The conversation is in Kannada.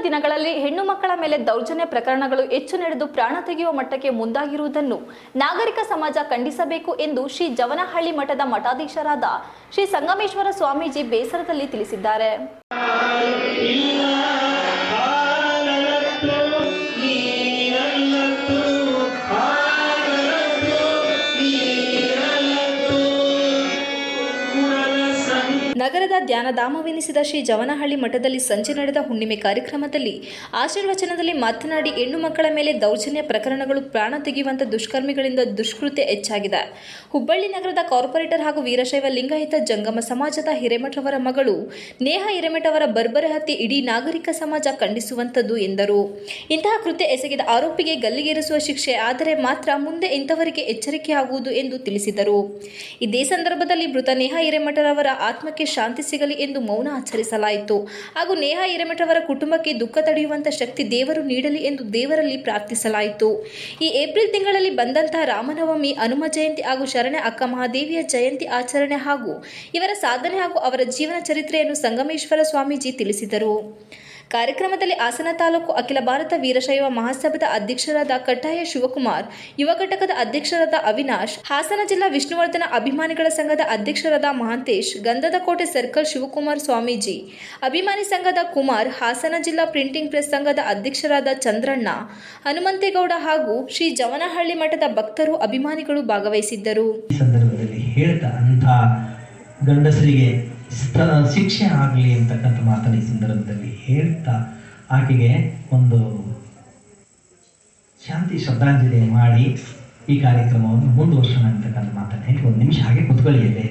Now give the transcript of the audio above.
ದಿನಗಳಲ್ಲಿ ಹೆಣ್ಣು ಮಕ್ಕಳ ಮೇಲೆ ದೌರ್ಜನ್ಯ ಪ್ರಕರಣಗಳು ಹೆಚ್ಚು ನಡೆದು ಪ್ರಾಣ ತೆಗೆಯುವ ಮಟ್ಟಕ್ಕೆ ಮುಂದಾಗಿರುವುದನ್ನು ನಾಗರಿಕ ಸಮಾಜ ಖಂಡಿಸಬೇಕು ಎಂದು ಶ್ರೀ ಜವನಹಳ್ಳಿ ಮಠದ ಮಠಾಧೀಶರಾದ ಶ್ರೀ ಸಂಗಮೇಶ್ವರ ಸ್ವಾಮೀಜಿ ಬೇಸರದಲ್ಲಿ ತಿಳಿಸಿದ್ದಾರೆ. ನಗರದ ಧ್ಯಾನಧಾಮವೆನಿಸಿದ ಶ್ರೀ ಜವನಹಳ್ಳಿ ಮಠದಲ್ಲಿ ಸಂಜೆ ನಡೆದ ಹುಣ್ಣಿಮೆ ಕಾರ್ಯಕ್ರಮದಲ್ಲಿ ಆಶೀರ್ವಚನದಲ್ಲಿ ಮಾತನಾಡಿ ಹೆಣ್ಣು ಮಕ್ಕಳ ಮೇಲೆ ದೌರ್ಜನ್ಯ ಪ್ರಕರಣಗಳು ಪ್ರಾಣ ತೆಗೆಯುವಂಥ ದುಷ್ಕರ್ಮಿಗಳಿಂದ ದುಷ್ಕೃತ್ಯ ಹೆಚ್ಚಾಗಿದೆ. ಹುಬ್ಬಳ್ಳಿ ನಗರದ ಕಾರ್ಪೊರೇಟರ್ ಹಾಗೂ ವೀರಶೈವ ಲಿಂಗಾಯತ ಜಂಗಮ ಸಮಾಜದ ಹಿರೇಮಠವರ ಮಗಳು ನೇಹಾ ಹಿರೇಮಠವರ ಬರ್ಬರ ಹತ್ಯೆ ಇಡೀ ನಾಗರಿಕ ಸಮಾಜ ಖಂಡಿಸುವಂಥದ್ದು ಎಂದರು. ಇಂತಹ ಕೃತ್ಯ ಎಸಗಿದ ಆರೋಪಿಗೆ ಗಲ್ಲಿಗೇರಿಸುವ ಶಿಕ್ಷೆ ಆದರೆ ಮಾತ್ರ ಮುಂದೆ ಇಂಥವರಿಗೆ ಎಚ್ಚರಿಕೆಯಾಗುವುದು ಎಂದು ತಿಳಿಸಿದರು. ಇದೇ ಸಂದರ್ಭದಲ್ಲಿ ಮೃತ ನೇಹಾ ಹಿರೇಮಠರವರ ಆತ್ಮಕ್ಕೆ ಶಾಂತಿ ಸಿಗಲಿ ಎಂದು ಮೌನ ಆಚರಿಸಲಾಯಿತು. ಹಾಗೂ ನೇಹಾ ಹಿರೇಮಠವರ ಕುಟುಂಬಕ್ಕೆ ದುಃಖ ತಡೆಯುವಂತ ಶಕ್ತಿ ದೇವರು ನೀಡಲಿ ಎಂದು ದೇವರಲ್ಲಿ ಪ್ರಾರ್ಥಿಸಲಾಯಿತು. ಈ ಏಪ್ರಿಲ್ ತಿಂಗಳಲ್ಲಿ ಬಂದಂತಹ ರಾಮನವಮಿ, ಹನುಮ ಜಯಂತಿ ಹಾಗೂ ಶರಣ್ಯ ಅಕ್ಕ ಮಹಾದೇವಿಯ ಜಯಂತಿ ಆಚರಣೆ ಹಾಗೂ ಇವರ ಸಾಧನೆ ಹಾಗೂ ಅವರ ಜೀವನ ಚರಿತ್ರೆಯನ್ನು ಸಂಗಮೇಶ್ವರ ಸ್ವಾಮೀಜಿ ತಿಳಿಸಿದರು. ಕಾರ್ಯಕ್ರಮದಲ್ಲಿ ಹಾಸನ ತಾಲೂಕು ಅಖಿಲ ಭಾರತ ವೀರಶೈವ ಮಹಾಸಭಾದ ಅಧ್ಯಕ್ಷರಾದ ಕಟ್ಟಾಯ ಶಿವಕುಮಾರ್, ಯುವ ಘಟಕದ ಅಧ್ಯಕ್ಷರಾದ ಅವಿನಾಶ್, ಹಾಸನ ಜಿಲ್ಲಾ ವಿಷ್ಣುವರ್ಧನ ಅಭಿಮಾನಿಗಳ ಸಂಘದ ಅಧ್ಯಕ್ಷರಾದ ಮಹಾಂತೇಶ್, ಗಂಧದಕೋಟೆ ಸರ್ಕಲ್ ಶಿವಕುಮಾರ್ ಸ್ವಾಮೀಜಿ, ಅಭಿಮಾನಿ ಸಂಘದ ಕುಮಾರ್, ಹಾಸನ ಜಿಲ್ಲಾ ಪ್ರಿಂಟಿಂಗ್ ಪ್ರೆಸ್ ಸಂಘದ ಅಧ್ಯಕ್ಷರಾದ ಚಂದ್ರಣ್ಣ, ಹನುಮಂತೇಗೌಡ ಹಾಗೂ ಶ್ರೀ ಜವನಹಳ್ಳಿ ಮಠದ ಭಕ್ತರು, ಅಭಿಮಾನಿಗಳು ಭಾಗವಹಿಸಿದ್ದರು. ಗಂಡಸರಿಗೆ ಶಿಕ್ಷೆ ಆಗಲಿ ಅಂತಕ್ಕಂಥ ಮಾತನ್ನು ಈ ಸಂದರ್ಭದಲ್ಲಿ ಹೇಳ್ತಾ ಆಕೆಗೆ ಒಂದು ಶಾಂತಿ ಶ್ರದ್ಧಾಂಜಲಿ ಮಾಡಿ ಈ ಕಾರ್ಯಕ್ರಮವನ್ನು ಮುಂದುವರ್ಸೋಣ ಅಂತಕ್ಕಂಥ ಮಾತನ್ನು ಹೇಳಿ ಒಂದು ನಿಮಿಷ ಹಾಗೆ ಕುತ್ಕೊಳ್ಳಿಯಲ್ಲೇ